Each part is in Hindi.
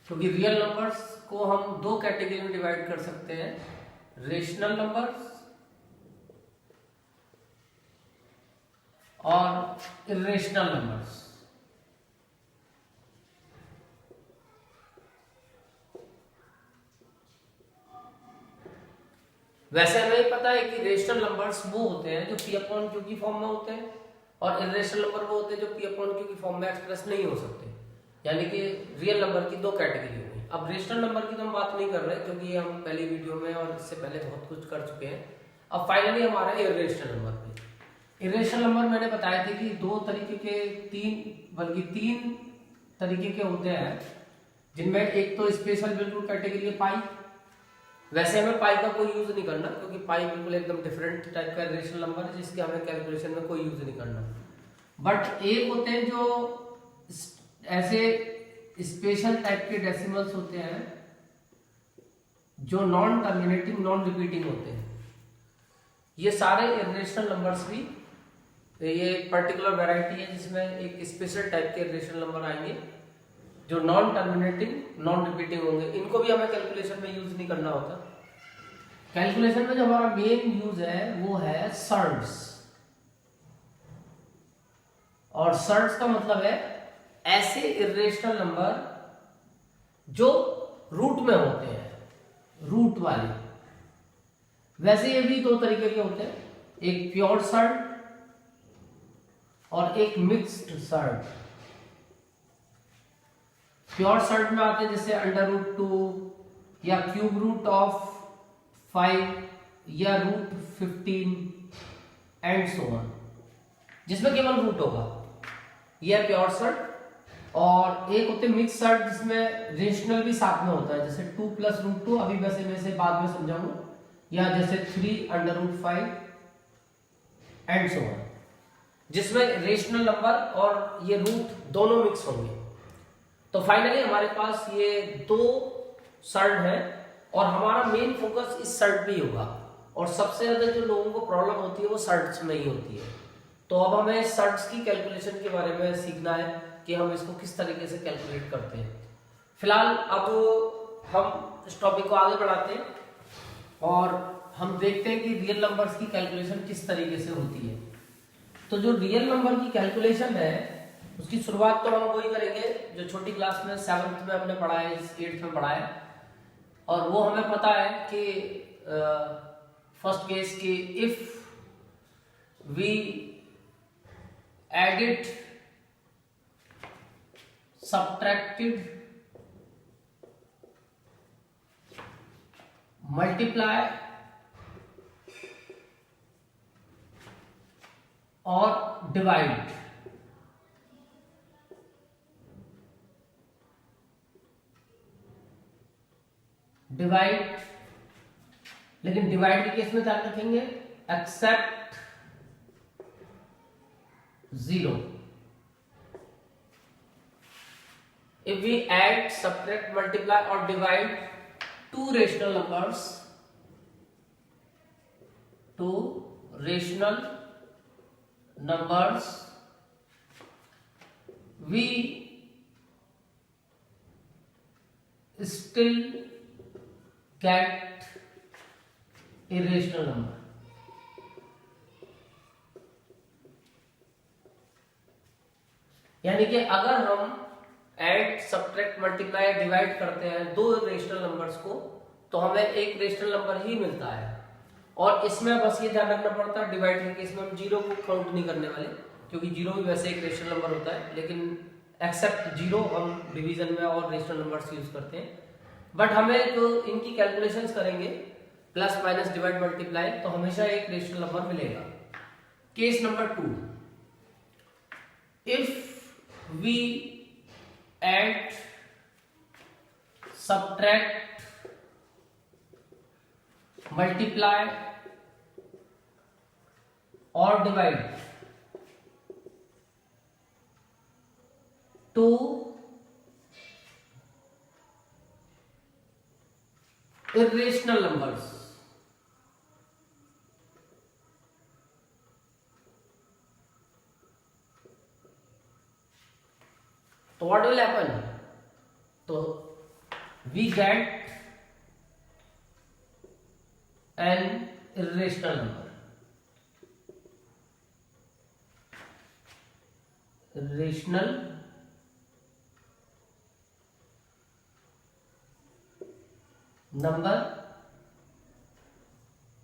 क्योंकि रियल नंबर्स को हम दो कैटेगरी में डिवाइड कर सकते हैं, रेशनल नंबर्स और इरेशनल नंबर्स। वैसे हमें पता है कि रेशनल नंबर्स वो होते हैं जो p अपॉन q की फॉर्म में होते हैं, और इरेशनल नंबर वो होते हैं जो p अपॉन q की फॉर्म में एक्सप्रेस नहीं हो सकते, यानी कि रियल नंबर की दो कैटेगरी हो गई। अब रेशनल नंबर की तो हम बात नहीं कर रहे क्योंकि हम पहली वीडियो में और इससे पहले बहुत कुछ कर चुके हैं। अब फाइनली हमारा इरेशनल नंबर पे। इरेशनल नंबर मैंने बताया था कि दो तरीके के, तीन तरीके के होते हैं, जिनमें एक तो स्पेशल बिल्कुल कैटेगरी है पाई। वैसे हमें पाई का कोई यूज नहीं करना क्योंकि पाई बिल्कुल एकदम डिफरेंट टाइप का रेशनल नंबर है जिसके हमें कैलकुलेशन में कोई यूज नहीं करना। बट एक होते हैं जो ऐसे स्पेशल टाइप के डेसिमल्स होते हैं जो नॉन टर्मिनेटिंग नॉन रिपीटिंग होते हैं। ये सारे इरेशनल नंबर्स भी ये पर्टिकुलर वैरायटी है जिसमें एक स्पेशल टाइप के इरेशनल नंबर आएंगे जो नॉन टर्मिनेटिंग नॉन रिपीटिंग होंगे। इनको भी हमें कैलकुलेशन में यूज नहीं करना होता। कैलकुलेशन में जो हमारा मेन यूज है वो है सर्ड्स, और सर्ड्स का मतलब है ऐसे इरेशनल नंबर जो रूट में होते हैं, रूट वाले। वैसे ये भी दो तरीके के होते हैं, एक प्योर सर्ड और एक मिक्स्ड सर्ड। प्योर सर्ड में आते हैं जैसे √2 या क्यूब रूट ऑफ 5 या √15 एंड सो ऑन, जिसमें केवल रूट होगा, यह प्योर सर्ड। और एक होते मिक्स सर्ड जिसमें रेशनल भी साथ में होता है, जैसे 2 + √2, अभी वैसे मैं इसे बाद में समझाऊंगा, या जैसे 3√5 एंड सो ऑन, जिसमें रेशनल नंबर और ये रूट दोनों मिक्स होंगे। तो फाइनली हमारे पास ये दो सर्ड है और हमारा मेन फोकस इस सर्ड पे ही होगा। और सबसे ज्यादा जो लोगों को प्रॉब्लम होती है वो सर्ड्स में ही होती है। तो अब हमें सर्ड्स की कैलकुलेशन के बारे में सीखना है कि हम इसको किस तरीके से कैलकुलेट करते हैं। फिलहाल अब हम इस टॉपिक को आगे बढ़ाते हैं और हम देखते हैं कि रियल नंबर्स की कैलकुलेशन किस तरीके से होती है। तो जो रियल नंबर की कैलकुलेशन है उसकी शुरुआत तो हम वही करेंगे जो छोटी क्लास में 7th में हमने पढ़ा है, 8th में पढ़ा है। और वो हमें पता है कि फर्स्ट केस की if we added subtracted multiply और divide, लेकिन डिवाइड के केस में ध्यान रखेंगे except 0। If we add, subtract, multiply or divide two rational numbers, we still get a rational number. यानी कि अगर हम ऐड, सब्ट्रैक्ट, मल्टीप्लाई, डिवाइड करते हैं दो रेशनल नंबर्स को तो हमें एक रेशनल नंबर ही मिलता है। और इसमें बस ये ध्यान रखना पड़ता है डिवाइड के केस में हम जीरो को काउंट नहीं करने वाले, क्योंकि जीरो भी वैसे एक रेशनल नंबर होता है, लेकिन एक्सेप्ट जीरो हम डिवीजन में और रेशनल नंबर्स यूज करते हैं। बट हमें जो इनकी कैलकुलेशंस करेंगे प्लस माइनस डिवाइड मल्टीप्लाई, तो हमेशा एक रेशनल नंबर मिलेगा। Case number 2, if we add, subtract, multiply or divide two irrational numbers, तो व्हाट विल हैपन, तो we get an irrational number. Irrational number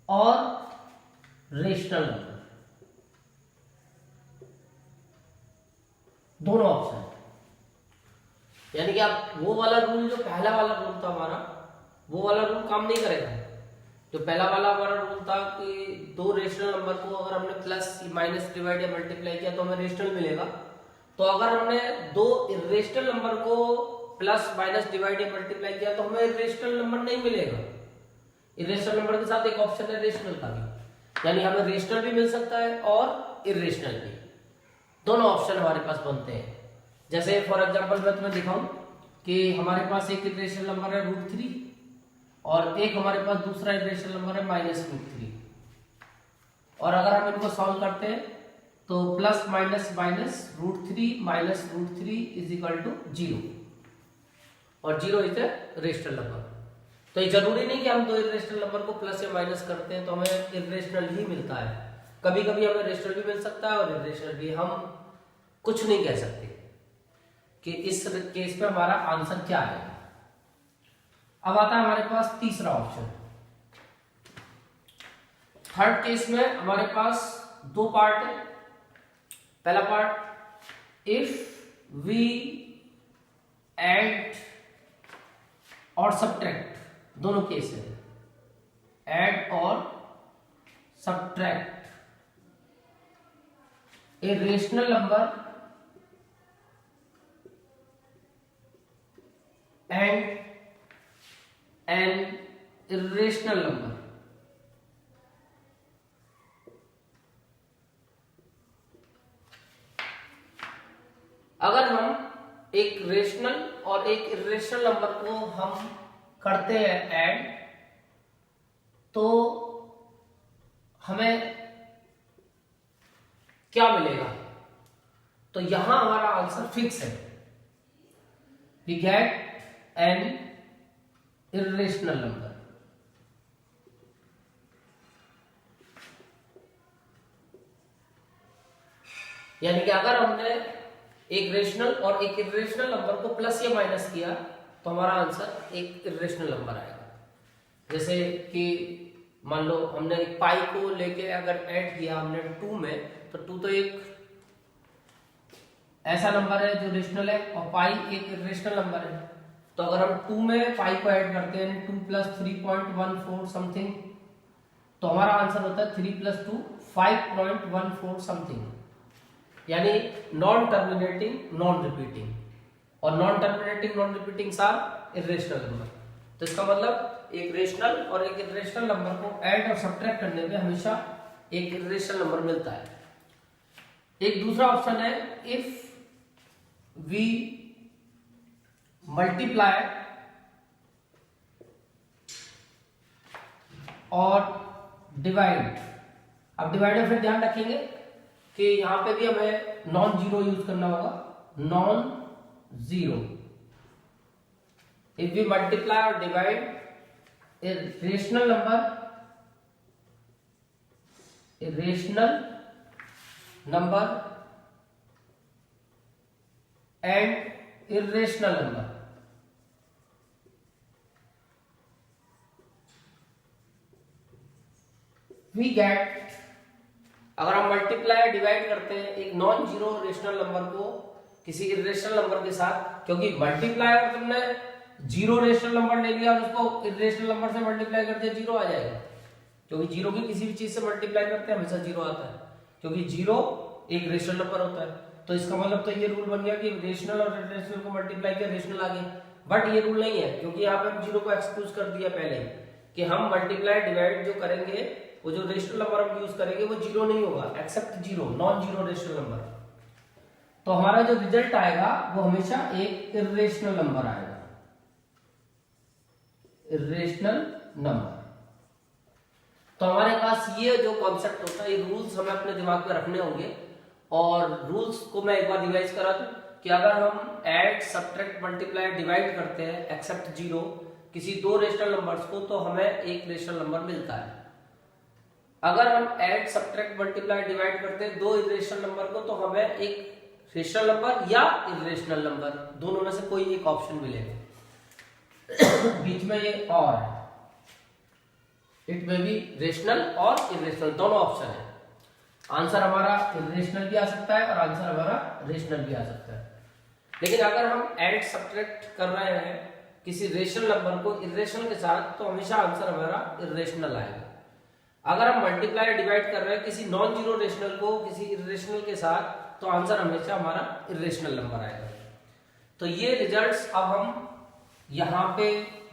और रेशनल नंबर, दोनों ऑप्शन। यानी कि आप वो वाला रूल, जो पहला वाला रूल था हमारा, वो वाला रूल काम नहीं करेगा। जो पहला वाला हमारा रूल था कि दो रेशनल नंबर को अगर हमने प्लस माइनस डिवाइड या मल्टीप्लाई किया तो हमें रेशनल मिलेगा। तो अगर हमने दो इरेशनल नंबर को प्लस माइनस डिवाइड या मल्टीप्लाई किया तो हमें इरेशनल नंबर नहीं मिलेगा। इरेशनल नंबर के साथ एक ऑप्शन है रेशनल का भी, यानी हमें रेशनल भी मिल सकता है और इरेशनल भी, दोनों ऑप्शन हमारे पास बनते हैं। जैसे फॉर एग्जांपल मैं तुम्हें दिखाऊं कि हमारे पास एक इरेशनल नंबर है √3 और एक हमारे पास दूसरा इरेशनल नंबर है -√3, और अगर हम इनको सॉल्व करते हैं तो plus minus minus √3 minus √3 is equal to 0, और 0 इज द रेशनल नंबर। तो ये जरूरी नहीं कि हम दो इरेशनल नंबर को प्लस या माइनस करते हैं तो हमें इरेशनल ही मिलता है। कभी कभी हमें रेशनल भी मिल सकता है और इरेशनल भी। हम कुछ नहीं कह सकते कि इस केस में हमारा आंसर क्या है। अब आता है हमारे पास तीसरा ऑप्शन। थर्ड केस में हमारे पास दो पार्ट है। पहला पार्ट, इफ वी ऐड और सब्ट्रैक्ट, दोनों केस है, ऐड और subtract A rational number and N irrational number, अगर हम एक रेशनल और एक इरेशनल नंबर को हम करते हैं ऐड, तो हमें क्या मिलेगा? तो यहां हमारा आंसर फिक्स है, we get an irrational number. यानी कि अगर हमने एक रेशनल और एक इरेशनल नंबर को प्लस या माइनस किया तो हमारा आंसर एक इरेशनल नंबर आएगा। जैसे कि मान लो हमने पाई को लेके अगर ऐड किया हमने 2 में, तो 2 तो एक ऐसा नंबर है जो रेशनल है और पाई एक इरेशनल नंबर है। तो अगर हम 2 में पाई को ऐड करते हैं 2 + 3.14 समथिंग, तो हमारा आंसर होता है 3 + 2 5.14 समथिंग, यानी नॉन टर्मिनेटिंग नॉन रिपीटिंग, और non terminating non repeating are irrational number. तो इसका मतलब एक रेशनल और एक इरेशनल नंबर को ऐड और सब्ट्रैक्ट करने में हमेशा एक इरेशनल नंबर मिलता है। एक दूसरा ऑप्शन है, इफ वी मल्टीप्लाई और डिवाइड। अब डिवाइड में फिर ध्यान रखेंगे कि यहां पे भी हमें नॉन जीरो यूज करना होगा, non zero. If we multiply और divide a rational number and irrational number, we get, अगर हम मल्टीप्लाई डिवाइड करते हैं एक नॉन जीरो रेशनल नंबर को किसी इरेशनल नंबर के साथ, क्योंकि मल्टीप्लाई अगर तुमने जीरो रेशनल नंबर ले लिया और उसको इरेशनल नंबर से मल्टीप्लाई कर दिया, जीरो आ जाएगा। क्योंकि जीरो की किसी भी चीज से मल्टीप्लाई करते हैं हमेशा जीरो आता है, क्योंकि जीरो एक रेशनल नंबर होता है। तो इसका मतलब तो ये रूल बन गया कि रेशनल और इरेशनल को मल्टीप्लाई किया रेशनल आ गया। बट ये रूल नहीं है, क्योंकि यहाँ पे हम जीरो को एक्सक्लूड कर दिया पहले कि हम मल्टीप्लाई डिवाइड जो करेंगे वो जो रेशनल नंबर हम यूज करेंगे वो जीरो नहीं होगा, except zero, non zero rational number. तो हमारा जो रिजल्ट आएगा वो हमेशा एक इरेशनल नंबर आएगा, इरेशनल नंबर। तो हमारे पास ये जो कॉन्सेप्ट होता है, ये रूल्स हमें अपने दिमाग में रखने होंगे। और रूल्स को मैं एक बार रिवाइज करा दूं कि अगर हम ऐड सब्ट्रैक्ट मल्टीप्लाई डिवाइड करते हैं एक्सेप्ट जीरो किसी दो रेशनल नंबर्स को तो हमें एक रेशनल नंबर मिलता है। अगर हम ऐड सब्ट्रैक्ट मल्टीप्लाई डिवाइड करते हैं दो इरेशनल नंबर को तो हमें एक रेशनल नंबर या इरेशनल नंबर दोनों में से कोई एक ऑप्शन मिलेगा। बीच में ये और है, इट में भी रेशनल और इरेशनल दोनों ऑप्शन है। आंसर हमारा इरेशनल भी आ सकता है और आंसर हमारा रेशनल भी आ सकता है। लेकिन अगर हम ऐड सब्ट्रैक्ट कर रहे हैं किसी रेशनल नंबर को इरेशनल के साथ तो हमेशा आंसर हमारा इरेशनल आएगा। अगर हम मल्टीप्लाई डिवाइड कर रहे हैं किसी नॉन जीरो रेशनल को किसी इरेशनल के साथ तो आंसर हमेशा हमारा इरेशनल नंबर आएगा। तो ये रिजल्ट्स अब हम यहाँ पे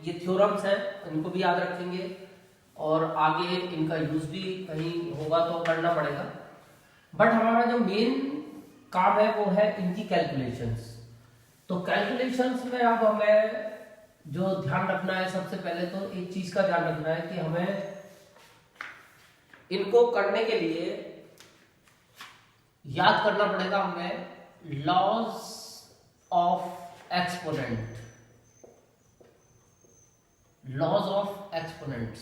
ये थ्योरम्स हैं इनको भी याद रखेंगे और आगे इनका यूज भी कहीं होगा तो करना पड़ेगा। बट हमारा जो मेन काम है वो है इनकी कैलकुलेशंस। तो कैलकुलेशंस में अब हमें जो ध्यान रखना है सबसे पहले तो एक चीज का ध्यान रखना है कि हमें इनको करने के लिए याद करना पड़ेगा हमें laws of exponent, laws of exponents.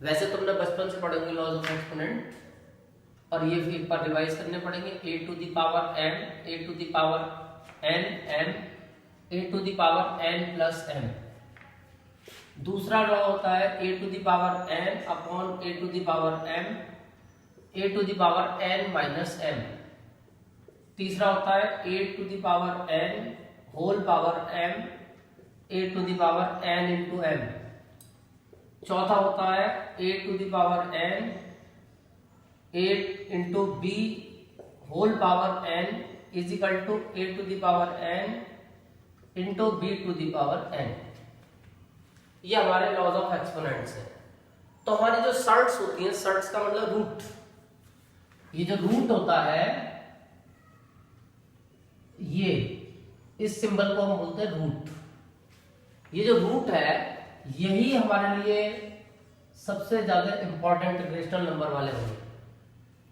वैसे तुमने बचपन से पढ़ेंगे लॉज ऑफ एक्सपोनेंट और ये भी एक बार रिवाइज करने पड़ेंगे। A to the power n, a to the power n n, a to the power n plus n. दूसरा लॉ होता है a to the power n upon a to the power m, a to the power n minus m. तीसरा होता है a to the power n whole power m, a to the power n into m. चौथा होता है a to the power N 8 into b whole power n is equal to a to the power n into b to the power n. ये हमारे लॉज ऑफ एक्सपोनेंट्स है। तो हमारी जो सर्ट्स होती हैं, सर्ट्स का मतलब रूट, ये जो रूट होता है ये इस सिंबल को हम बोलते हैं रूट। ये जो रूट है यही हमारे लिए सबसे ज्यादा इंपॉर्टेंट रेशनल नंबर वाले होंगे।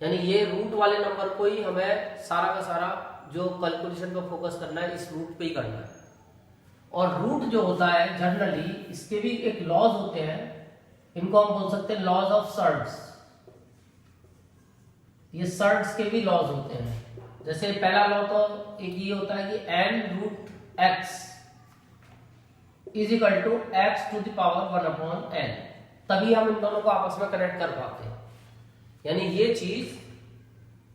यानी ये रूट वाले नंबर को ही हमें सारा का सारा जो कैलकुलेशन पे फोकस करना है इस रूट पे ही करना है। और रूट जो होता है जनरली इसके भी एक लॉज होते हैं, इनको हम बोल सकते हैं लॉज ऑफ सर्ट्स। ये सर्ट्स के भी लॉज होते हैं। जैसे पहला लॉ तो एक ये होता है कि n root x is equal to x to the power 1 upon n। तभी हम इन दोनों को आपस में कनेक्ट कर पाते हैं। यानी ये चीज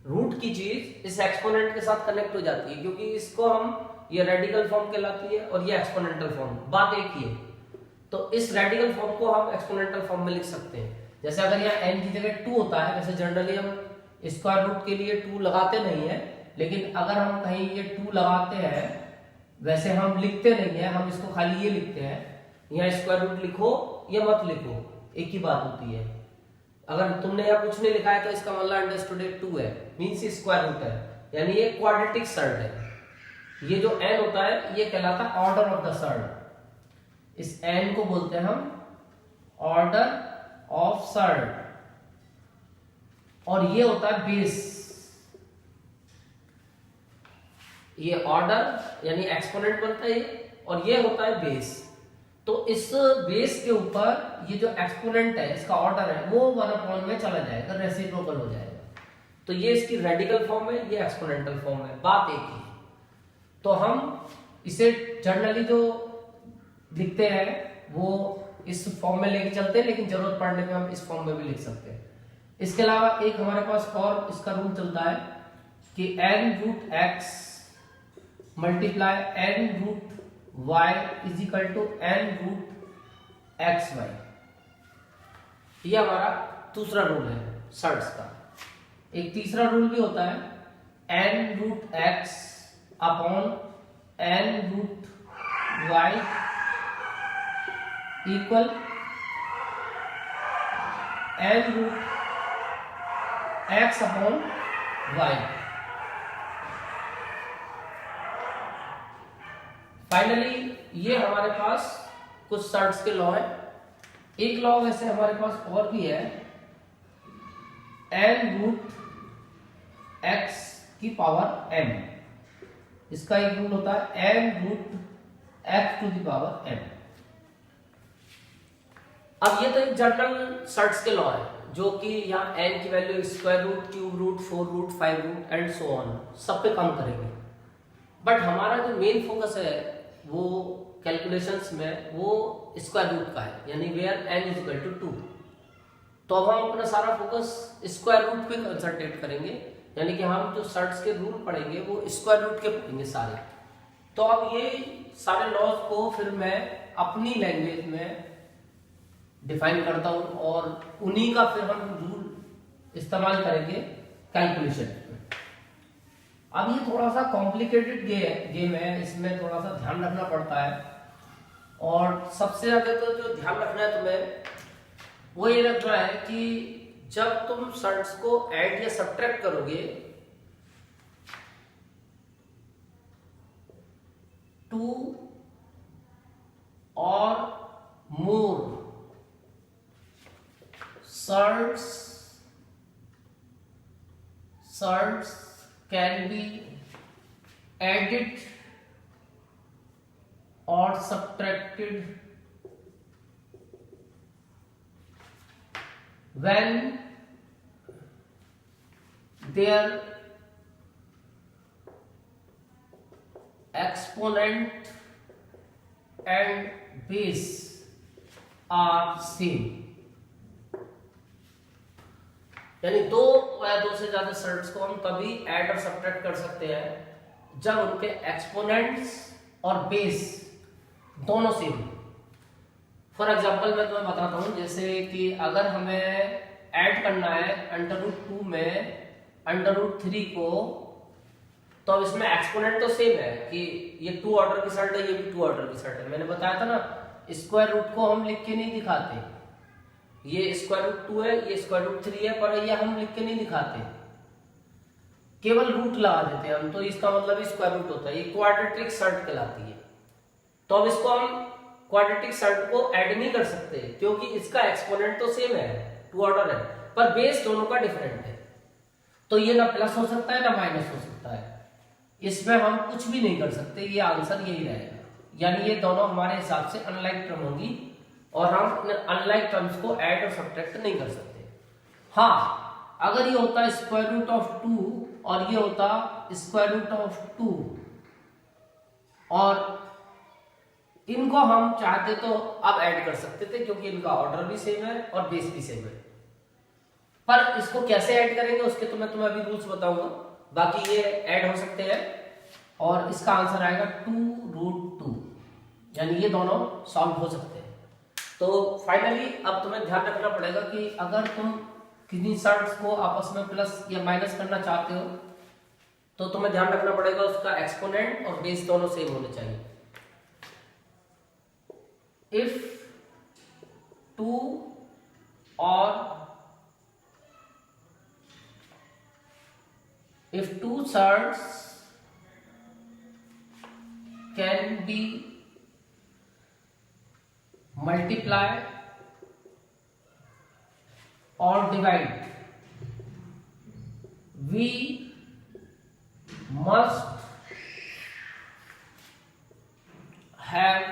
रूट की चीज इस एक्सपोनेंट के साथ कनेक्ट हो जाती है क्योंकि इसको हम ये रेडिकल फॉर्म कहलाती है और ये एक्सपोनेंटल फॉर्म, बात एक ही है। तो इस रेडिकल फॉर्म को हम एक्सपोनेंटल फॉर्म में लिख सकते हैं। जैसे अगर यहाँ n की जगह 2 होता है, वैसे जनरली हम स्क्वायर रूट के लिए 2 लगाते नहीं है, लेकिन अगर हम कहीं ये 2 लगाते हैं, वैसे हम लिखते नहीं है, हम इसको खाली ये लिखते हैं। यहाँ स्क्वायर रूट लिखो या मत लिखो एक ही बात होती है। अगर तुमने यहाँ कुछ नहीं लिखा है तो इसका मतलब अंडरस्टूड 2 है, मीन्स स्क्वायर रूट है, यानी ये क्वाड्रेटिक सर्ड है। ये जो n होता है ये कहलाता है ऑर्डर ऑफ द सर्ड। इस n को बोलते हैं हम ऑर्डर ऑफ सर्ड। और ये होता है बेस। ये ऑर्डर यानी एक्सपोनेंट बनता है ये, और ये होता है बेस। तो इस बेस के ऊपर ये जो एक्सपोनेंट है इसका ऑर्डर है वो 1 अपॉन में चला जाएगा, रेसिप्रोकल हो जाएगा। तो ये इसकी रेडिकल फॉर्म है, ये एक्सपोनेंटल फॉर्म है, बात एक ही है। तो हम इसे जनरली जो लिखते हैं वो इस फॉर्म में लेके चलते हैं, लेकिन जरूरत पड़ने पे हम इस फॉर्म में भी लिख सकते हैं। इसके अलावा एक हमारे पास और इसका रूल चलता है कि n root x multiply n root y is equal to n root x y. ये हमारा दूसरा रूल है सर्ट्स का। एक तीसरा रूल भी होता है n root x upon n root y equal n root x upon y। Finally ये हमारे पास कुछ सर्ट्स के लॉ है। एक लॉ वैसे हमारे पास और भी है, n रूट x की पावर m। इसका एक रूल होता है n root x to the power m। अब ये तो एक जनरल सर्ट्स के लॉ है, जो कि यहाँ n की value square root, cube root, 4 root, 5 root and so on सब पे कम करेंगे। बट हमारा जो मेन फोकस है वो कैलकुलेशंस में वो स्क्वायर रूट का है, यानी where n is equal to 2। तो अब हम अपना सारा फोकस स्क्वायर रूट पे कंसंट्रेट करेंगे, यानी कि हम जो सर्ट्स के रूल पढ़ेंगे वो स्क्वायर रूट के पढ़ेंगे सारे। तो अब ये सारे लॉज को फिर मैं अपनी लैंग्वेज में डिफाइन करता हूं और उन्हीं का फिर हम रूल इस्तेमाल करेंगे कैलकुलेशन में। अब ये थोड़ा सा कॉम्प्लिकेटेड गेम है, इसमें थोड़ा सा ध्यान रखना पड़ता है। और सबसे ज्यादा तो जो ध्यान रखना है तुम्हें वो ये रखना है कि जब तुम सर्ट्स को ऐड या सब्ट्रैक्ट करोगे, 2 और मोर shirts can be added or subtracted when their exponent and base are same। यानी दो या दो से ज्यादा सर्ट्स को हम तभी ऐड और सब्ट्रैक्ट कर सकते हैं जब उनके एक्सपोनेंट्स और बेस दोनों सेम। फॉर एग्जांपल मैं तुम्हें बताता हूं, जैसे कि अगर हमें ऐड करना है √2 में √3 को, तो अब इसमें एक्सपोनेंट तो सेम है कि ये 2 ऑर्डर की सर्ट है, ये भी 2 ऑर्डर की सर्ट है। मैंने बताया था ना, स्क्वायर रूट को हम लिख के नहीं दिखाते, ये स्क्वायर रूट 2 है, ये स्क्वायर रूट 3 है, पर ये हम लिख के नहीं दिखाते, केवल रूट लगा देते हैं हम, तो इसका मतलब स्क्वायर रूट होता है। ये क्वाड्रेटिक सर्ट कहलाती है। तो अब इसको हम क्वाड्रेटिक सर्ट को ऐड नहीं कर सकते क्योंकि इसका एक्सपोनेंट तो सेम है, 2 ऑर्डर है, पर बेस दोनों का डिफरेंट है। तो ये ना प्लस हो सकता है ना माइनस हो सकता है, इसमें हम कुछ भी नहीं कर सकते, ये आंसर यही रहेगा। यानी ये दोनों हमारे हिसाब से अनलाइक टर्म होगी और हम अनलाइक टर्म्स को ऐड और सब्ट्रैक्ट नहीं कर सकते। हाँ, अगर ये होता स्क्वायर रूट ऑफ 2 और ये होता स्क्वायर रूट ऑफ 2 और इनको हम चाहते तो अब ऐड कर सकते थे क्योंकि इनका ऑर्डर भी सेम है और बेस भी सेम है। पर इसको कैसे ऐड करेंगे उसके तो मैं तुम्हें अभी रूल्स बताऊंगा, बाकी ये ऐड हो सकते हैं और इसका आंसर आएगा 2√2, यानी ये दोनों सॉल्व हो सकते हैं। तो फाइनली अब तुम्हें ध्यान रखना पड़ेगा कि अगर तुम किसी सर्ट्स को आपस में प्लस या माइनस करना चाहते हो तो तुम्हें ध्यान रखना पड़ेगा उसका एक्सपोनेंट और बेस दोनों सेम होने चाहिए। If 2 surds can be multiply or divide, we must have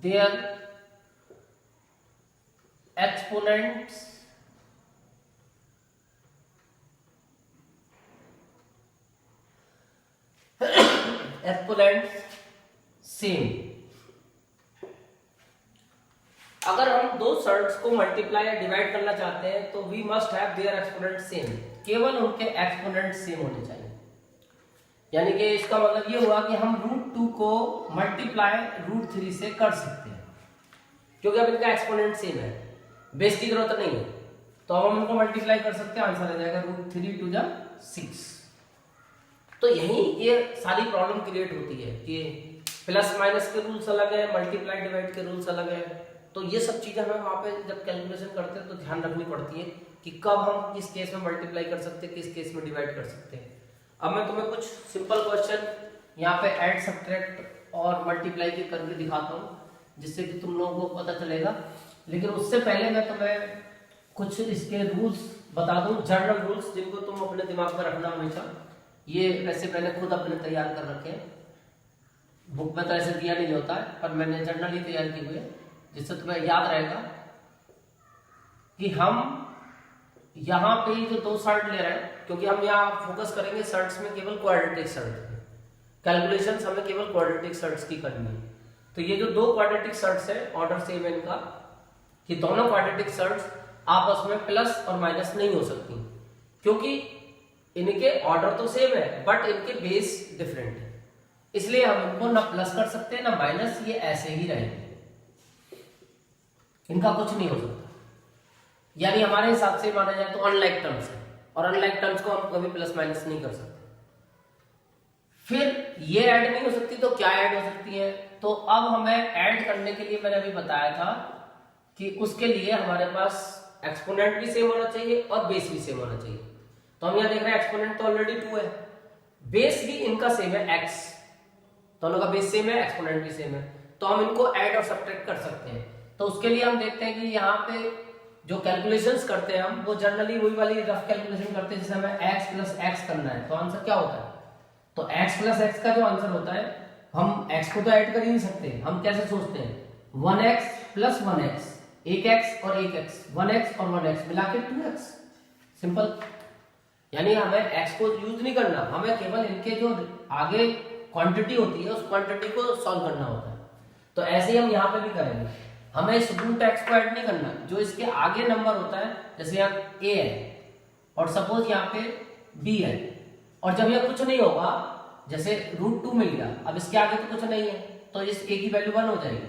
their exponents same. अगर हम दो सर्ट्स को मल्टीप्लाई या डिवाइड करना चाहते हैं तो we must have their exponent same, केवल उनके एक्सपोनेंट सेम होने चाहिए। यानी कि इसका मतलब ये हुआ कि हम √2 को मल्टीप्लाई √3 से कर सकते हैं क्योंकि अब इनका एक्सपोनेंट सेम है, बेस की जरूरत नहीं है, तो अब हम उनको मल्टीप्लाई कर सकते हैं, आंसर आ जाएगा √3 × 6। तो यही ये सारी प्रॉब्लम क्रिएट होती है कि प्लस माइनस के रूल्स अलग है, मल्टीप्लाई डिवाइड के रूल्स अलग है। तो ये सब चीजें हमें वहां पे जब कैलकुलेशन करते हैं तो ध्यान रखनी पड़ती है कि कब हम किस केस में मल्टीप्लाई कर सकते हैं, किस केस में डिवाइड कर सकते हैं। अब मैं तुम्हें कुछ सिंपल क्वेश्चन यहाँ पे ऐड, सब्ट्रैक्ट और मल्टीप्लाई के करके दिखाता हूँ जिससे कि तुम लोगों को पता चलेगा। लेकिन उससे पहले मैं तुम्हें कुछ इसके रूल्स बता दूं, जनरल रूल्स जिनको तुम अपने दिमाग में रखना हमेशा ये वैसे मैंने खुद अपने तैयार कर रखे हैं, बुक में तो ऐसे दिया नहीं होता है, पर मैंने जनरली तैयार किए हुए, जिससे तुम्हें याद रहेगा कि हम यहाँ पे ही जो 2 शर्ट ले रहे हैं, क्योंकि हम यहाँ फोकस करेंगे शर्ट्स में केवल क्वाड्रेटिक शर्ट, कैलकुलेशंस हमें केवल क्वाड्रेटिक शर्ट्स की करनी है। तो ये जो 2 क्वाड्रेटिक शर्ट्स है, ऑर्डर सेम है इनका, ये दोनों क्वाड्रेटिक शर्ट्स आपस में प्लस और माइनस नहीं हो सकती, क्योंकि इनके ऑर्डर तो सेम है बट इनके बेस डिफरेंट है, इसलिए हम इनको ना प्लस कर सकते हैं ना माइनस, ये ऐसे ही रहेंगे, इनका कुछ नहीं हो सकता। यानी हमारे हिसाब से माना जाए तो अनलाइक टर्म्स है, और अनलाइक टर्म्स को हम कभी प्लस माइनस नहीं कर सकते। फिर ये ऐड नहीं हो सकती तो क्या ऐड हो सकती है? तो अब हमें ऐड करने के लिए मैंने अभी बताया था कि उसके लिए हमारे पास एक्सपोनेंट भी सेम होना चाहिए और बेस भी सेम होना चाहिए। तो हम यहाँ देख रहे हैं एक्सपोनेंट तो ऑलरेडी 2 है, बेस भी इनका सेम है x, दोनों का बेस सेम है, एक्सपोनेंट भी सेम है, तो हम इनको ऐड और सब्ट्रैक्ट कर सकते हैं। तो उसके लिए हम देखते हैं कि यहाँ पे जो कैलकुलेशंस करते हैं हम, वो जनरली वही वाली रफ कैलकुलेशन करते हैं, जैसे हमें x प्लस x करना है, तो आंसर क्या होता है? तो x प्लस x का जो आंसर होता है, हम x को तो ऐड कर ही नहीं सकते, हम कैसे सोचते हैं 1x प्लस 1x, एक x और एक x, 1x और 1x मिला के 2x, सिंपल। यानी हमें x को यूज नहीं करना, हमें केवल इनके जो आगे क्वांटिटी होती है उस क्वांटिटी को सॉल्व करना होता है। तो ऐसे ही हम यहाँ पे भी करेंगे, हमें इस रूट x को ऐड नहीं करना, जो इसके आगे नंबर होता है, जैसे यहाँ a है और सपोज यहाँ पे b है, और जब यह कुछ नहीं होगा, जैसे √2 मिल गया, अब इसके आगे तो कुछ नहीं है, तो इस a की वैल्यू 1 हो जाएगी,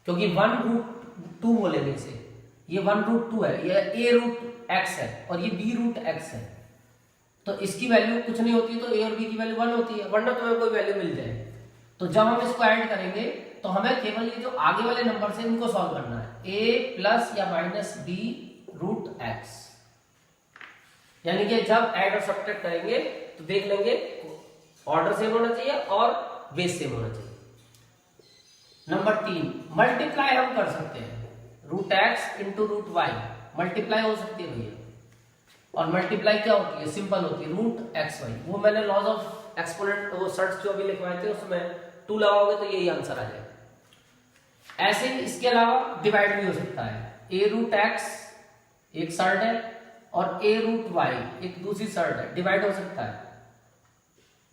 क्योंकि 1√2 बोलेंगे इसे, ये 1√2 है, ये a√x है और ये b√x है, तो इसकी वैल्यू कुछ नहीं होती, तो a और b की वैल्यू 1 होती है, वरना तुम्हें कोई वैल्यू मिल जाए। तो जब हम इसको ऐड करेंगे तो हमें केवल ये जो आगे वाले नंबर से इनको सॉल्व करना है, a प्लस या माइनस b√x। यानी कि जब ऐड और सब्ट्रैक्ट करेंगे तो देख लेंगे ऑर्डर सेम होना चाहिए और बेस सेम होना चाहिए। नंबर 3, मल्टीप्लाई हम कर सकते हैं, √x इंटू √y मल्टीप्लाई हो सकती है भैया, और मल्टीप्लाई क्या होती है? सिंपल होती है √xy। वो मैंने लॉज ऑफ एक्सपोनेंट वो सर्ट्स जो अभी लिखवाए थे उसमें 2 लगाओगे तो यही आंसर आ जाएगा। ऐसे ही इसके अलावा डिवाइड भी हो सकता है, a√x एक सर्ट है और a√y एक दूसरी सर्ट है, डिवाइड हो सकता है।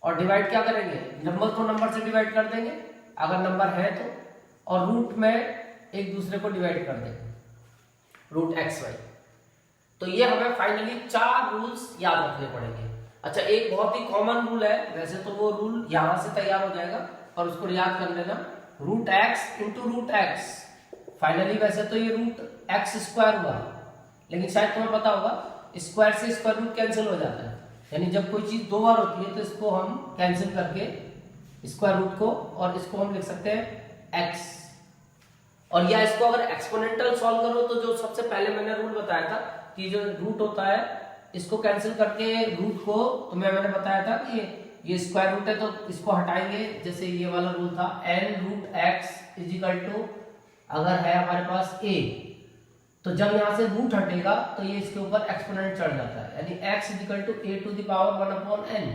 और डिवाइड क्या करेंगे? नंबर को नंबर से डिवाइड कर देंगे अगर नंबर है तो, और रूट में एक दूसरे को डिवाइड कर देंगे √xy। तो ये हमें फाइनली 4 रूल्स याद रखने पड़ेंगे। अच्छा, एक बहुत ही कॉमन रूल है, वैसे तो वो रूल यहां से तैयार हो जाएगा और उसको याद कर लेना, √x इंटू √x। फाइनली वैसे तो ये √x² हुआ, लेकिन शायद तुम्हें पता होगा स्क्वायर से स्क्वायर रूट कैंसिल हो जाता है, यानी जब कोई चीज 2 बार होती है तो इसको हम कैंसिल करके स्क्वायर रूट को, और इसको हम लिख सकते हैं x। और या इसको अगर एक्सपोनेंटल सॉल्व करो तो जो सबसे पहले मैंने रूल बताया था कि जो रूट होता है इसको कैंसिल करके रूट को, तुम्हें मैंने बताया था कि ये स्क्वायर रूट है तो इसको हटाएंगे, जैसे ये वाला रूल था n√x इजिकल टू, अगर है हमारे पास a, तो जब यहां से रूट हटेगा तो ये इसके ऊपर एक्सपोनेंट चढ़ जाता है, यानी x इजिकल टू a⁴1/n।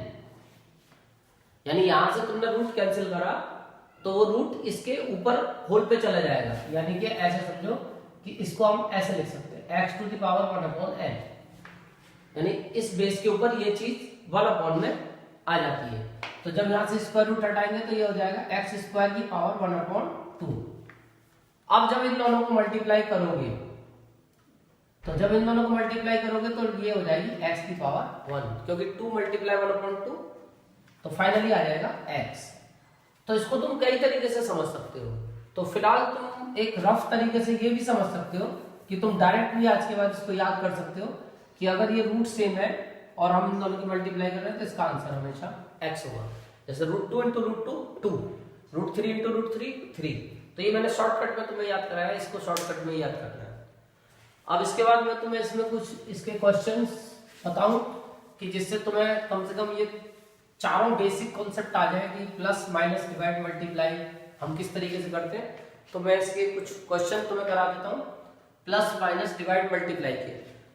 यानी यहां से तुमने रूट कैंसिल करा तो वो रूट इसके ऊपर होल पे चला जाएगा, यानी कि ऐसे समझो कि इसको हम ऐसे लिख सकते हैं x⁴1/n, यानी इस बेस के ऊपर ये चीज 1/n में आ जाती है। तो जब यहां से स्क्वायर रूट हटाएंगे तो ये हो जाएगा x² 1/2। अब जब इन दोनों को मल्टीप्लाई करोगे तो ये हो जाएगी x⁴1, क्योंकि 2 × 1/2, तो फाइनली आ जाएगा x। तो इसको तुम कई तरीके से समझ सकते हो। तो फिलहाल तुम एक रफ तरीके से ये भी समझ सकते हो कि तुम डायरेक्ट भी आज के बाद इसको याद कर सकते हो कि अगर ये रूट सेम है और हम इन दोनों की मल्टीप्लाई कर रहे हैं तो इसका आंसर हमेशा x होगा। जैसे √2 × √2 2, √3 × √3 3। तो ये मैंने शॉर्टकट में तुम्हें याद कराया, इसको शॉर्टकट में याद करना है। अब इसके बाद मैं तुम्हें इसमें कुछ इसके क्वेश्चंस बताऊं कि जिससे तुम्हें कम से कम ये चारों बेसिक कॉन्सेप्ट आ जाए कि प्लस माइनस डिवाइड मल्टीप्लाई हम किस तरीके से करते हैं। तो मैं इसके कुछ क्वेश्चन तुम्हें करा देता हूं प्लस माइनस डिवाइड मल्टीप्लाई के।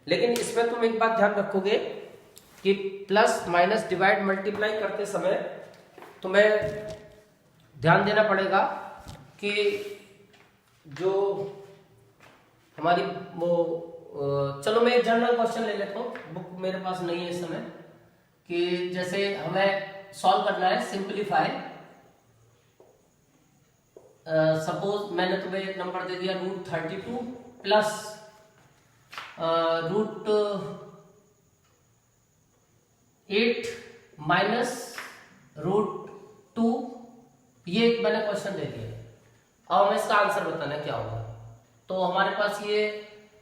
लेकिन इसमें तुम एक बात ध्यान रखोगे कि प्लस माइनस डिवाइड मल्टीप्लाई करते समय तुम्हें ध्यान देना पड़ेगा कि जो हमारी वो चलो मैं एक जनरल क्वेश्चन ले लेता हूँ, बुक मेरे पास नहीं है इस समय, कि जैसे हमें सॉल्व करना है सिंपलीफाई। सपोज मैंने तुम्हें एक नंबर दे दिया √32 प्लस √8 माइनस √2, ये एक मैंने क्वेश्चन दे दिया। अब हमें इसका आंसर बताना क्या होगा। तो हमारे पास ये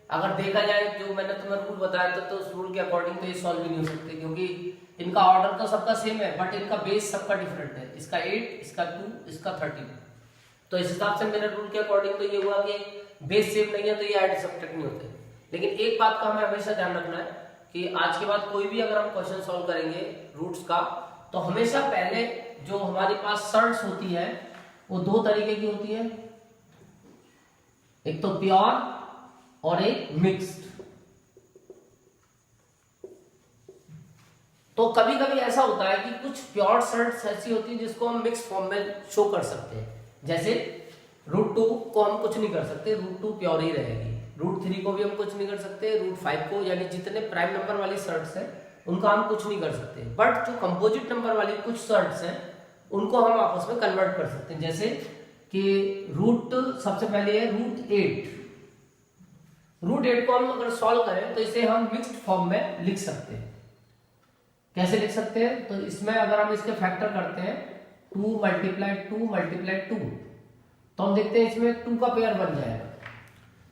अगर देखा जाए जो मैंने तुम्हें रूल बताया था, तो उस रूल के अकॉर्डिंग तो ये सॉल्व भी नहीं हो सकते, क्योंकि इनका ऑर्डर तो सबका सेम है बट इनका बेस सबका डिफरेंट है। इसका 8, इसका 2, इसका 32। तो इस हिसाब से मेरे रूल के अकॉर्डिंग तो ये हुआ कि बेस सेम नहीं है तो ये ऐड सब्ट्रैक्ट नहीं होते। लेकिन एक बात का हमें हमेशा ध्यान रखना है कि आज के बाद कोई भी अगर हम क्वेश्चन सॉल्व करेंगे रूट्स का, तो हमेशा पहले जो हमारे पास सर्ट्स होती है वो दो तरीके की होती है, एक तो प्योर और एक मिक्स्ड। तो कभी कभी ऐसा होता है कि कुछ प्योर सर्ट्स ऐसी होती है जिसको हम मिक्स फॉर्म में शो कर सकते हैं। जैसे √2 को हम कुछ नहीं कर सकते, √2 प्योर ही रहेगी। √3 को भी हम कुछ नहीं कर सकते, √5 को, यानी जितने प्राइम नंबर वाली सर्ट्स हैं उनका हम कुछ नहीं कर सकते। बट जो कंपोजिट नंबर वाली कुछ सर्ट्स हैं उनको हम आपस में कन्वर्ट कर सकते हैं। जैसे कि सबसे पहले है √8। √8 को हम अगर सॉल्व करें तो इसे हम मिक्स्ड फॉर्म में लिख सकते हैं। कैसे लिख सकते हैं? तो इसमें अगर हम इसके फैक्टर करते हैं 2 × 2 × 2, तो हम देखते हैं इसमें 2 का पेयर बन जाएगा।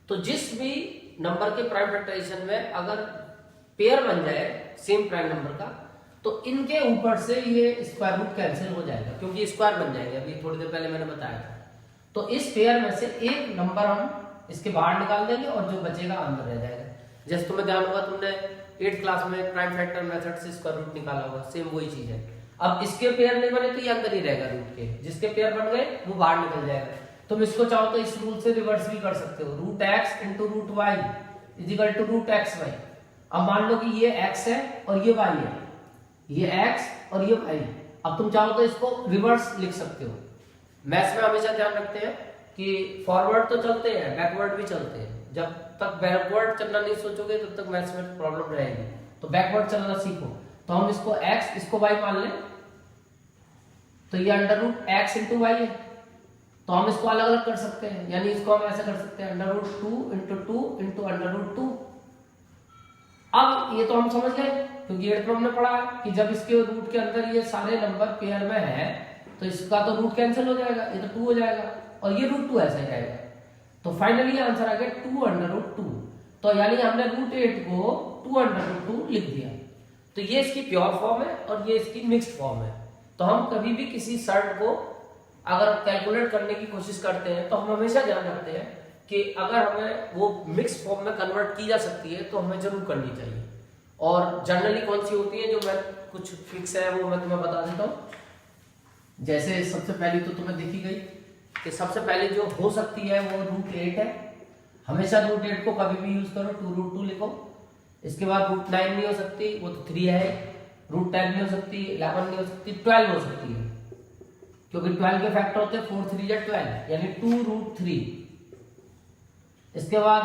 तो जिस भी नंबर के प्राइम फैक्टराइजेशन में अगर पेयर बन जाए सेम प्राइम नंबर का, तो इनके ऊपर से ये स्क्वायर रूट कैंसिल हो जाएगा, क्योंकि स्क्वायर बन जाएंगे। अभी थोड़ी देर पहले मैंने बताया था। तो इस पेयर में से एक नंबर हम इसके बाहर निकाल देंगे और जो बचेगा अंदर रह जाएगा। जैसे तुम्हें ध्यान होगा, तुमने 8th क्लास में प्राइम फैक्टर मेथड से स्क्वायर रूट निकाला होगा, सेम वही चीज है। अब इसके पेयर नहीं बने तो ये अंदर ही रहेगा रूट के, जिसके पेयर बन गए वो बाहर निकल जाएगा। तुम इसको चाहो तो इस रूल से रिवर्स भी कर सकते हो, √x × √y = √xy। अब मान लो कि ये x है और ये y है, ये x और ये y। अब तुम चाहो तो इसको रिवर्स लिख सकते हो। मैथ्स में हमेशा ध्यान रखते हैं कि फॉरवर्ड तो चलते हैं, बैकवर्ड भी चलते हैं। जब तक बैकवर्ड चलना नहीं सोचोगे तब तक मैथ्स में प्रॉब्लम रहेगी। तो बैकवर्ड चलना सीखो। तो हम इसको x, इसको y मान लें, तो ये √x × y है। तो हम इसको अलग अलग कर सकते हैं, यानी इसको हम ऐसे कर सकते हैं √2 × 2 × √2। अब ये तो हम समझ गए, क्योंकि 8th में हमने पढ़ा कि जब इसके रूट के अंदर ये सारे नंबर पेयर में है तो इसका तो रूट कैंसिल हो जाएगा, ये तो 2 हो जाएगा और ये √2 ऐसा ही रहेगा। तो फाइनली आंसर आ गया 2 √2। तो यानी हमने √8 को 2 √2 लिख दिया। तो ये इसकी प्योर फॉर्म है और ये इसकी मिक्स्ड फॉर्म है। तो हम कभी भी किसी सर्ट को अगर कैलकुलेट करने की कोशिश करते हैं तो हम हमेशा ध्यान रखते हैं कि अगर हमें वो मिक्स फॉर्म में कन्वर्ट की जा सकती है तो हमें जरूर करनी चाहिए। और जनरली कौन सी होती है, जो मैं कुछ फिक्स है वो मैं तुम्हें बता देता हूँ। जैसे सबसे पहली तो तुम्हें दिखी गई कि सबसे पहले जो हो सकती है वो √8 है। हमेशा √8 को कभी भी यूज करो, 2 √2 लिखो। इसके बाद √9 नहीं हो सकती, वो तो 3 है। √10 नहीं हो सकती, 11 नहीं हो सकती, 12 हो सकती है, क्योंकि 12 के फैक्टर होते हैं 4 × 3 = 12, यानी 2 √3। इसके बाद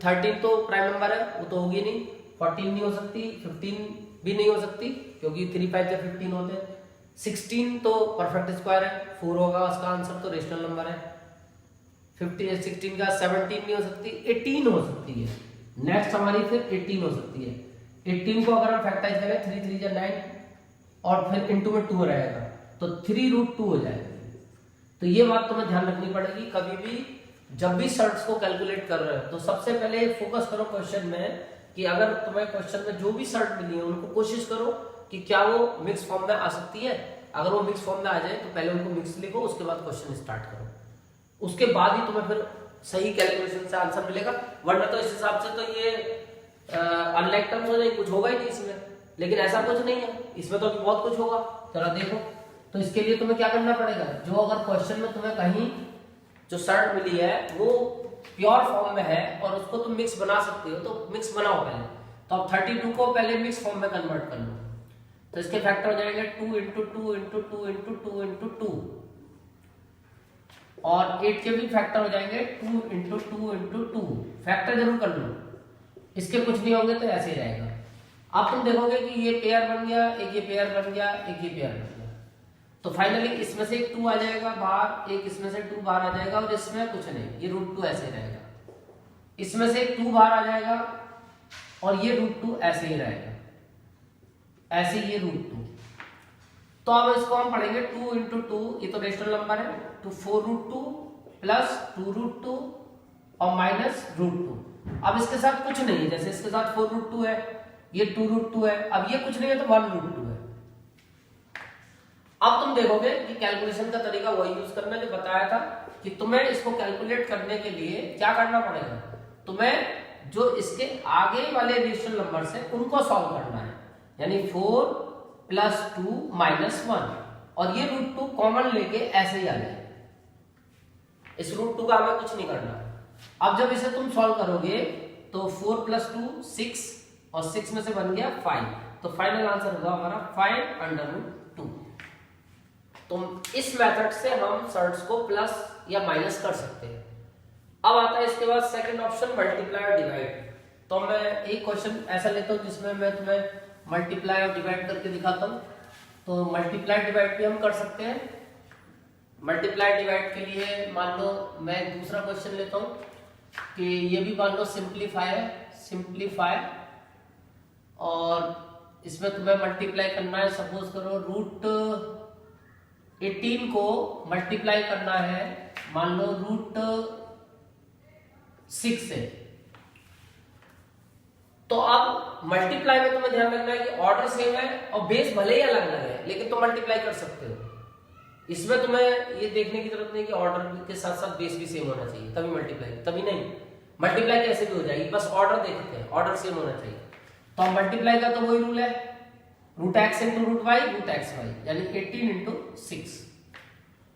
13 तो प्राइम नंबर है, वो तो होगी नहीं। 14 नहीं हो सकती, 15 भी नहीं हो सकती, क्योंकि 3 × 5 = 15 होते हैं। 16 तो परफेक्ट स्क्वायर है, 4 होगा उसका आंसर, तो रेशनल नंबर है। 16 का 17 नहीं हो सकती, 18 हो सकती है। नेक्स्ट हमारी फिर 18 हो सकती है। 18 को अगर हम फैक्टराइज करें 3 × 3 = 9 और फिर इनटू में 2 रहेगा, तो 3 √2 हो जाएगा। तो ये बात तुम्हें ध्यान रखनी पड़ेगी। कभी भी जब भी सर्ट्स को कैलकुलेट कर रहे हो तो सबसे पहले फोकस करो क्वेश्चन में कि अगर तुम्हें क्वेश्चन में जो भी सर्ट मिली है उनको कोशिश करो कि क्या वो मिक्स फॉर्म में आ सकती है। अगर वो मिक्स फॉर्म में आ जाए तो पहले उनको मिक्स लिखो, उसके बाद क्वेश्चन स्टार्ट करो, उसके बाद ही तुम्हें फिर सही कैलकुलेशन से आंसर मिलेगा। वरना तो इस हिसाब से तो ये अनलाइक टर्म्स हो जाए, कुछ होगा ही नहीं इसमें। लेकिन ऐसा कुछ नहीं है, इसमें तो अभी बहुत कुछ होगा, जरा देखो। तो इसके लिए तुम्हें क्या करना पड़ेगा, जो अगर क्वेश्चन में तुम्हें कहीं जो सर्ट मिली है वो प्योर फॉर्म में है और उसको तुम मिक्स बना सकते हो तो मिक्स बनाओ पहले। तो अब 32 को पहले मिक्स फॉर्म में कन्वर्ट कर लो, तो इसके फैक्टर हो जाएंगे 2 इंटू 2 इंटू 2 इंटू 2 इंटू 2, और 8 के भी फैक्टर हो जाएंगे 2 इंटू 2 इंटू 2। फैक्टर जरूर कर लो, इसके कुछ नहीं होंगे तो ऐसे ही रहेगा। अब तुम देखोगे कि ये पेयर बन गया, एक ये पेयर बन गया, एक ये पेयर बन गया, तो फाइनली इसमें से एक 2 आ जाएगा बाहर, एक इसमें से 2 बाहर आ जाएगा, और इसमें कुछ नहीं, ये √2 ऐसे रहेगा। इसमें से एक 2 बाहर आ जाएगा और ये √2 ऐसे ही रहेगा, ऐसे ये √2। तो अब इसको हम पढ़ेंगे 2 इंटू 2, ये तो रेशनल नंबर है, तो 4√2 प्लस 2√2 और माइनस √2। अब इसके साथ कुछ नहीं है, जैसे इसके साथ 4√2 है, ये 2√2 है, अब ये कुछ नहीं है तो 1√2 है। अब तुम देखोगे कि कैलकुलेशन का तरीका वही यूज करना जो बताया था कि तुम्हें इसको कैलकुलेट करने के लिए क्या करना पड़ेगा, तुम्हें जो इसके आगे वाले रेशनल नंबर है उनको सॉल्व करना है, यानी 4 प्लस 2 माइनस 1, और ये √2 कॉमन लेके ऐसे ही आ जाए, इस √2 का हमें कुछ नहीं करना। अब जब इसे तुम सॉल्व करोगे तो 4 प्लस 2 6, और 6 में से बन गया 5, तो फाइनल आंसर होगा हमारा 5√2। तो इस मेथड से हम सर्ट्स को प्लस या माइनस कर सकते हैं। अब आता है इसके बाद सेकंड ऑप्शन, मल्टीप्लाई और डिवाइड। तो मैं एक क्वेश्चन ऐसा लेता हूं जिसमें मैं तुम्हें मल्टीप्लाई और डिवाइड करके दिखाता हूं। तो मल्टीप्लाई डिवाइड भी हम कर सकते हैं। मल्टीप्लाई डिवाइड के लिए मान लो मैं दूसरा क्वेश्चन लेता हूं कि ये भी मान लो सिंप्लीफाई है, सिंप्लीफाई, और इसमें तुम्हें मल्टीप्लाई करना है, सपोज करो √18 को मल्टीप्लाई करना है मान लो √6 से। तो अब मल्टीप्लाई में तुम्हें ध्यान रखना है कि ऑर्डर सेम है और बेस भले ही अलग अलग है, लेकिन तुम मल्टीप्लाई कर सकते हो। इसमें तुम्हें ये देखने की जरूरत नहीं कि ऑर्डर के साथ साथ बेस भी सेम होना चाहिए तभी मल्टीप्लाई, तभी नहीं, मल्टीप्लाई कैसे भी हो जाएगी, बस ऑर्डर देखते हैं, ऑर्डर सेम होना चाहिए। तो अब मल्टीप्लाई का तो वही रूल है, √x इंटू √y √xy, यानी 18 इंटू 6।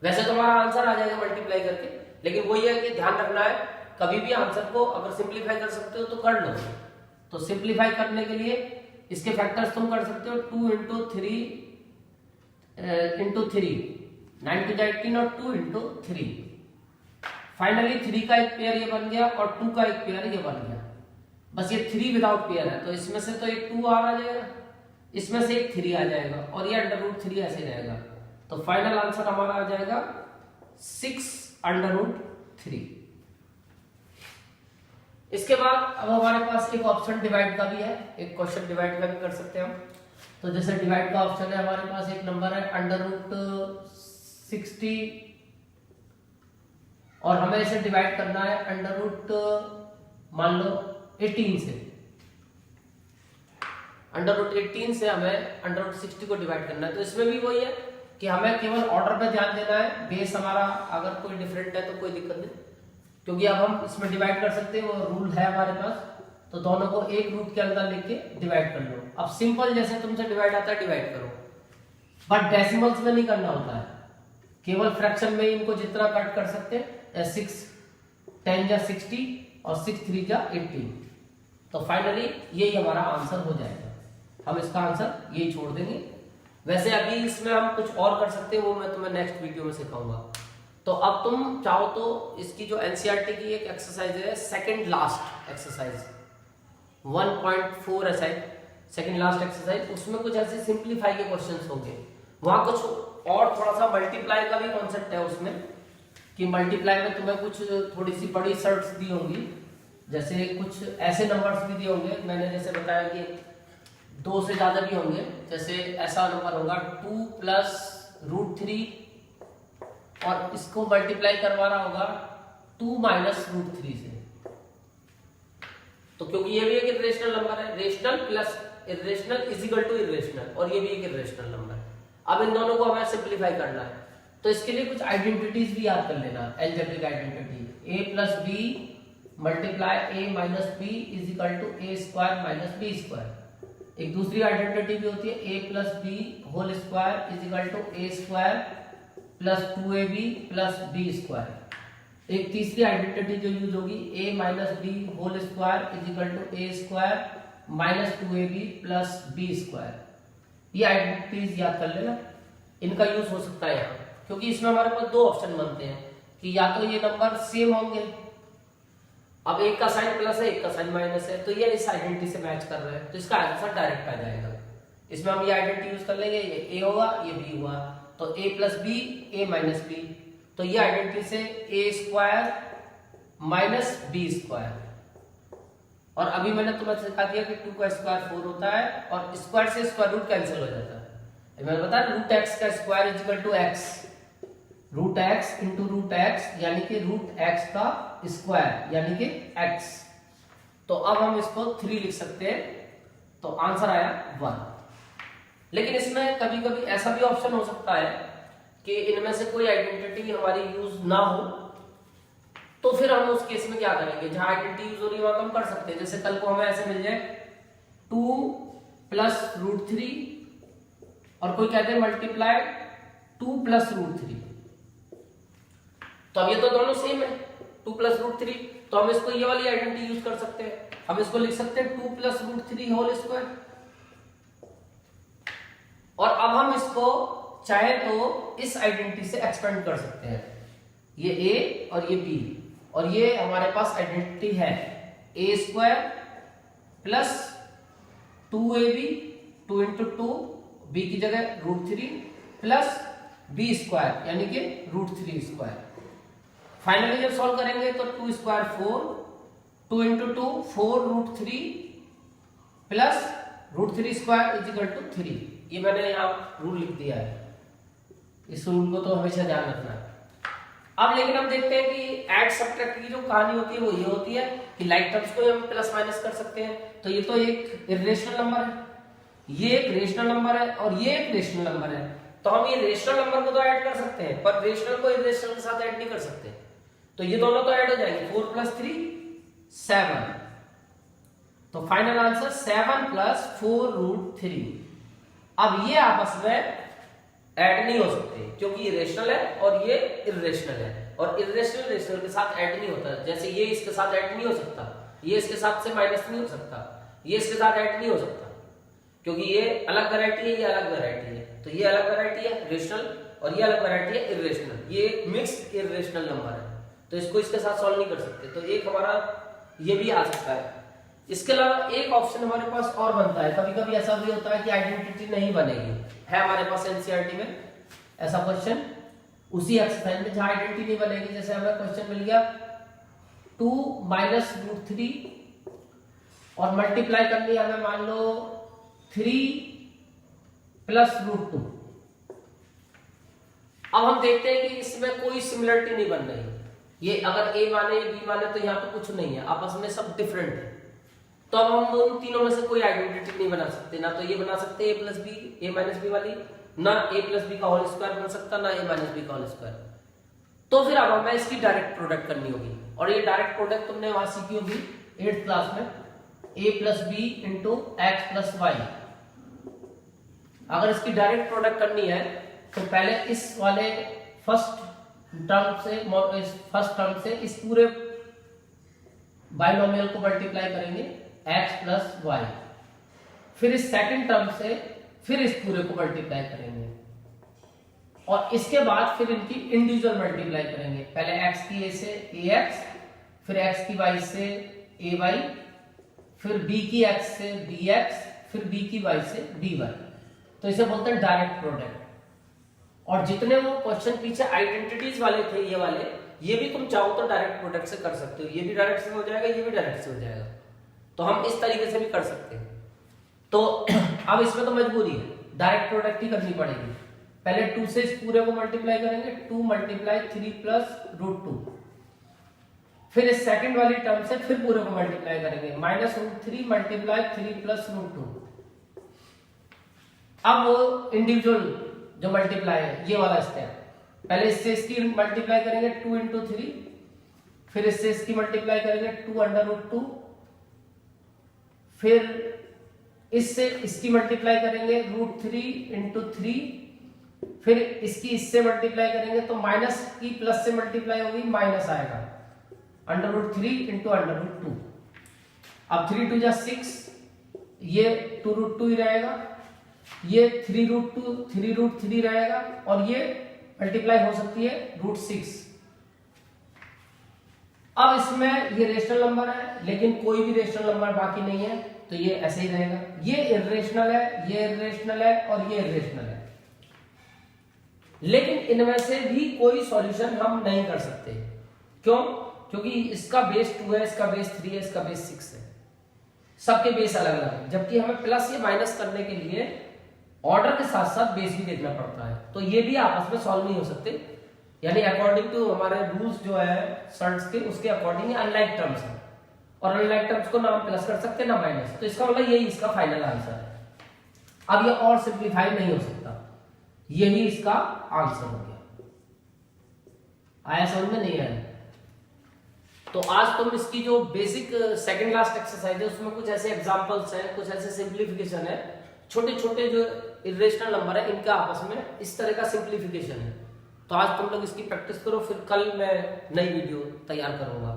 वैसे तुम्हारा आंसर आ जाएगा मल्टीप्लाई करके, लेकिन वही है कि ध्यान रखना है कभी भी आंसर को अगर सिंप्लीफाई कर सकते हो तो कर लो। तो सिंप्लीफाई करने के लिए इसके फैक्टर्स तुम कर सकते हो 2 इंटू 3 इंटू 3, 9 to 18 और 2 इंटू 3। फाइनली 3 का एक पेयर ये बन गया और 2 का एक पेयर ये बन गया। बस ये 3 विदाउट पेयर है, तो इसमें से तो एक 2 आ जाएगा, इसमें से एक 3 आ जाएगा, और ये √3 ऐसे रहेगा। तो फाइनल आंसर हमारा आ जाएगा 6√3। इसके बाद अब हमारे पास एक ऑप्शन डिवाइड का भी है, एक क्वेश्चन डिवाइड का भी कर सकते हैं हम। तो जैसे डिवाइड का ऑप्शन है हमारे पास, एक नंबर है √60 और हमें इसे डिवाइड करना है मान लो 18 से। √18 से हमें √60 को डिवाइड करना है। तो इसमें भी वही है कि हमें केवल ऑर्डर पे ध्यान देना है, बेस हमारा अगर कोई डिफरेंट है तो कोई दिक्कत नहीं, क्योंकि अब हम इसमें डिवाइड कर सकते हैं, वो रूल है हमारे पास। तो दोनों को एक रूट के अंदर लेके डिवाइड कर लो। अब सिंपल जैसे तुमसे डिवाइड आता है डिवाइड करो, बट डेसिमल्स में नहीं करना होता है, केवल फ्रैक्शन में इनको जितना कट कर सकते हैं, 6 10 जा 60 और 6 3 जा 18। तो फाइनली यही हमारा आंसर हो जाएगा, हम इसका आंसर यही छोड़ देंगे। वैसे अभी इसमें हम कुछ और कर सकते हैं, वो मैं तुम्हें नेक्स्ट वीडियो में सिखाऊंगा। तो अब तुम चाहो तो इसकी जो एनसीईआरटी की एक एक्सरसाइज है, second last exercise 1.4 second last exercise, उसमें कुछ ऐसे सिंप्लीफाई के क्वेश्चंस होंगे। वहां कुछ और थोड़ा सा मल्टीप्लाई का भी कॉन्सेप्ट है उसमें, कि मल्टीप्लाई में तुम्हें कुछ थोड़ी सी बड़ी सर्ट्स दी होंगी, जैसे कुछ ऐसे नंबर्स भी दिए होंगे, मैंने जैसे बताया कि 2 से ज्यादा भी होंगे। जैसे ऐसा नंबर होगा 2 प्लस √3 और इसको मल्टीप्लाई करवाना होगा 2 माइनस √3 से। तो क्योंकि ये भी एक इरेशनल नंबर है, rational plus irrational is equal to irrational, और ये भी एक इरेशनल नंबर है। अब इन दोनों को हमें सिंप्लीफाई करना है, तो इसके लिए कुछ आइडेंटिटीज भी याद कर लेना, algebraic identity. a plus b multiply a minus b is equal to a square minus b square. एक दूसरी आइडेंटिटी भी होती है a plus b whole square is equal to a square plus 2ab plus b square. एक तीसरी आइडेंटिटी जो यूज होगी a minus b whole square is equal to a square minus 2ab plus b square. ये आइडेंटिटीज याद कर लेना, इनका यूज हो सकता है यहाँ, क्योंकि इसमें हमारे पास दो ऑप्शन बनते हैं कि या तो ये नंबर सेम होंगे, अब एक का साइन प्लस है एक का साइन माइनस है, तो ये इस आइडेंटिटी से मैच कर रहे हैं, तो इसका आंसर डायरेक्ट आ जाएगा। इसमें हम ये आइडेंटिटी यूज कर लेंगे, ये ए होगा ये बी हुआ, तो ए प्लस बी ए माइनस बी, तो ये आइडेंटिटी से ए स्क्वायर माइनस बी स्क्वायर। और अभी मैंने तुम्हें सिखा दिया कि 2 का स्क्वायर 4 होता है और स्क्वायर से स्क्वायर रूट कैंसिल हो जाता है। मैंने बताया रूट एक्स का square is equal to x, root x into root x यानी कि रूट एक्स का स्क्वायर यानी कि एक्स। तो अब हम इसको 3 लिख सकते हैं, तो आंसर आया 1। लेकिन इसमें कभी कभी ऐसा भी ऑप्शन हो सकता है कि इनमें से कोई आइडेंटिटी हमारी यूज ना हो, तो फिर हम उस केस में क्या करेंगे, जहां आइडेंटिटी यूज हो रही है वहां हम कर सकते हैं। जैसे कल को हमें ऐसे मिल जाए 2 प्लस रूट 3 और कोई कहते हैं मल्टीप्लाई 2 प्लस रूट 3, तो अब ये तो दोनों सेम है 2 प्लस रूट 3, तो हम इसको ये वाली आइडेंटिटी यूज कर सकते हैं। हम इसको लिख सकते हैं 2 प्लस रूट 3 होल स्क्वायर। और अब हम इसको चाहे तो इस आइडेंटिटी से एक्सपेंड कर सकते हैं, ये ए और ये बी, और ये हमारे पास आइडेंटिटी है a square plus 2ab 2 into 2 b की जगह रूट 3 प्लस बी स्क्वायर यानी कि रूट 3 स्क्वायर। फाइनली जब सॉल्व करेंगे तो 2 square 4, 2 into 2 4 root 3 plus root 3 square is equal to 3। ये मैंने यहाँ रूल लिख दिया है, इस रूल को तो हमेशा ध्यान रखना है। अब लेकिन हम देखते हैं कि ऐड सब्ट्रैक्ट की जो कहानी होती है वो ये होती है कि लाइक टर्म्स को हम प्लस माइनस कर सकते हैं। तो ये तो एक इरेशनल नंबर है, ये एक रेशनल नंबर है और ये एक रेशनल नंबर है, तो हम ये रेशनल नंबर को तो ऐड कर सकते हैं पर रेशनल को इरेशनल के साथ ऐड नहीं कर सकते। तो ये दोनों तो ऐड हो जाएंगे, 4 प्लस 3 7, तो फाइनल आंसर 7 प्लस 4 रूट 3। अब ये आपस में ऐड नहीं हो सकते क्योंकि ये रेशनल है और ये इरेशनल है, और इरेशनल रेशनल के साथ ऐड नहीं होता। जैसे ये इसके साथ ऐड नहीं हो सकता, ये इसके साथ से माइनस नहीं हो सकता, ये इसके साथ ऐड नहीं हो सकता क्योंकि ये अलग वैरायटी है, ये अलग वैरायटी है। तो ये अलग वैरायटी है रेशनल और ये अलग वैरायटी है इरेशनल, ये मिक्स्ड इरेशनल नंबर है, तो इसको इसके साथ सॉल्व नहीं कर सकते। तो एक हमारा ये भी आ सकता है। इसके अलावा एक ऑप्शन हमारे पास और बनता है, कभी कभी ऐसा भी होता है कि आइडेंटिटी नहीं बनेगी, है हमारे पास एनसीईआरटी में ऐसा क्वेश्चन उसी एक्सरसाइज में जहां आइडेंटिटी नहीं बनेगी। जैसे हमें क्वेश्चन मिल गया 2 माइनस रूट 3 और मल्टीप्लाई करनी है हमें मान लो 3 प्लस रूट 2। अब हम देखते हैं कि इसमें कोई सिमिलरिटी नहीं बन रही, ये अगर ए माने बी माने तो यहाँ पे कुछ नहीं है, आपस में सब डिफरेंट है। तो अब हम दोनों तीनों में से कोई आइडेंटिटी नहीं बना सकते, ना तो ये बना सकते ए प्लस बी ए माइनस बी वाली, ना ए प्लस बी का होल स्क्वायर बन सकता, ना ए माइनस बी का होल स्क्वायर। तो फिर अब हमें इसकी डायरेक्ट प्रोडक्ट करनी होगी, और ये डायरेक्ट प्रोडक्ट तुमने वहां सीखी होगी 8th क्लास में, a plus b into x plus y. अगर इसकी डायरेक्ट प्रोडक्ट करनी है तो पहले इस वाले फर्स्ट टर्म से इस पूरे बाइनोमियल को मल्टीप्लाई करेंगे x प्लस वाई, फिर इस सेकंड टर्म से फिर इस पूरे को मल्टीप्लाई करेंगे और इसके बाद फिर इनकी इंडिविजुअल मल्टीप्लाई करेंगे। पहले x की a से ax, फिर x की y से ay, फिर b की x से bx, फिर b की y से dy। तो इसे बोलते हैं डायरेक्ट प्रोडक्ट। और जितने वो क्वेश्चन पीछे आइडेंटिटीज वाले थे ये वाले, ये भी तुम चाहो तो डायरेक्ट प्रोडक्ट से कर सकते हो, ये भी डायरेक्ट से हो जाएगा, ये भी डायरेक्ट से हो जाएगा। तो हम इस तरीके से भी कर सकते हैं। तो अब इसमें तो मजबूरी है, डायरेक्ट प्रोडक्ट ही करनी पड़ेगी। पहले 2 से इस पूरे को मल्टीप्लाई करेंगे, 2 मल्टीप्लाई 3 प्लस रूट 2, फिर इस सेकंड वाली टर्म से फिर पूरे को मल्टीप्लाई करेंगे, minus root 3 multiply 3 plus root 2। अब वो इंडिविजुअल जो मल्टीप्लाई है ये वाला स्टेप, पहले इससे इसकी मल्टीप्लाई करेंगे 2 इंटू 3, फिर इससे इसकी मल्टीप्लाई करेंगे 2 अंडर रूट 2, फिर इससे इसकी मल्टीप्लाई करेंगे रूट 3 इंटू 3, फिर इसकी इससे मल्टीप्लाई करेंगे तो माइनस की प्लस से मल्टीप्लाई होगी, माइनस आएगा under root 3 into under root 2। अब 3 2 जा 6, ये 2√2 ही रहेगा, ये 3√2 3√3 रहेगा, और ये मल्टीप्लाई हो सकती है √6। अब इसमें ये रेशनल नंबर है, लेकिन कोई भी रेशनल नंबर बाकी नहीं है, तो ये ऐसे ही रहेगा। ये इर्रेशनल है, ये इर्रेशनल है, और ये इर्रेशनल है, लेकिन इनमें से भी कोई सॉल्यूशन हम नहीं कर सकते। क्यों? क्योंकि इसका बेस 2 है, इसका बेस 3 है, इसका बेस 6 है, सबके बेस अलग अलग है, जबकि हमें प्लस या माइनस करने के लिए ऑर्डर के साथ साथ बेस भी देखना पड़ता है, तो ये भी आपस में सॉल्व नहीं हो सकते। यानी अकॉर्डिंग टू हमारे रूल्स जो है सर्ट्स के, उसके अकॉर्डिंग अनलाइक टर्म्स है, और अनलाइक टर्म्स को ना हम प्लस कर सकते ना माइनस, तो इसका मतलब यही इसका फाइनल आंसर है। अब ये और सिंप्लीफाई नहीं हो सकता, यही इसका आंसर हो गया। आया समझ में? नहीं आया? तो आज तुम इसकी जो बेसिक सेकंड लास्ट एक्सरसाइज है उसमें कुछ ऐसे एग्जांपल्स हैं, कुछ ऐसे सिंप्लीफिकेशन है, छोटे छोटे जो इरेशनल नंबर है इनका आपस में इस तरह का सिंप्लीफिकेशन है। तो आज तुम लोग इसकी प्रैक्टिस करो, फिर कल मैं नई वीडियो तैयार करूंगा।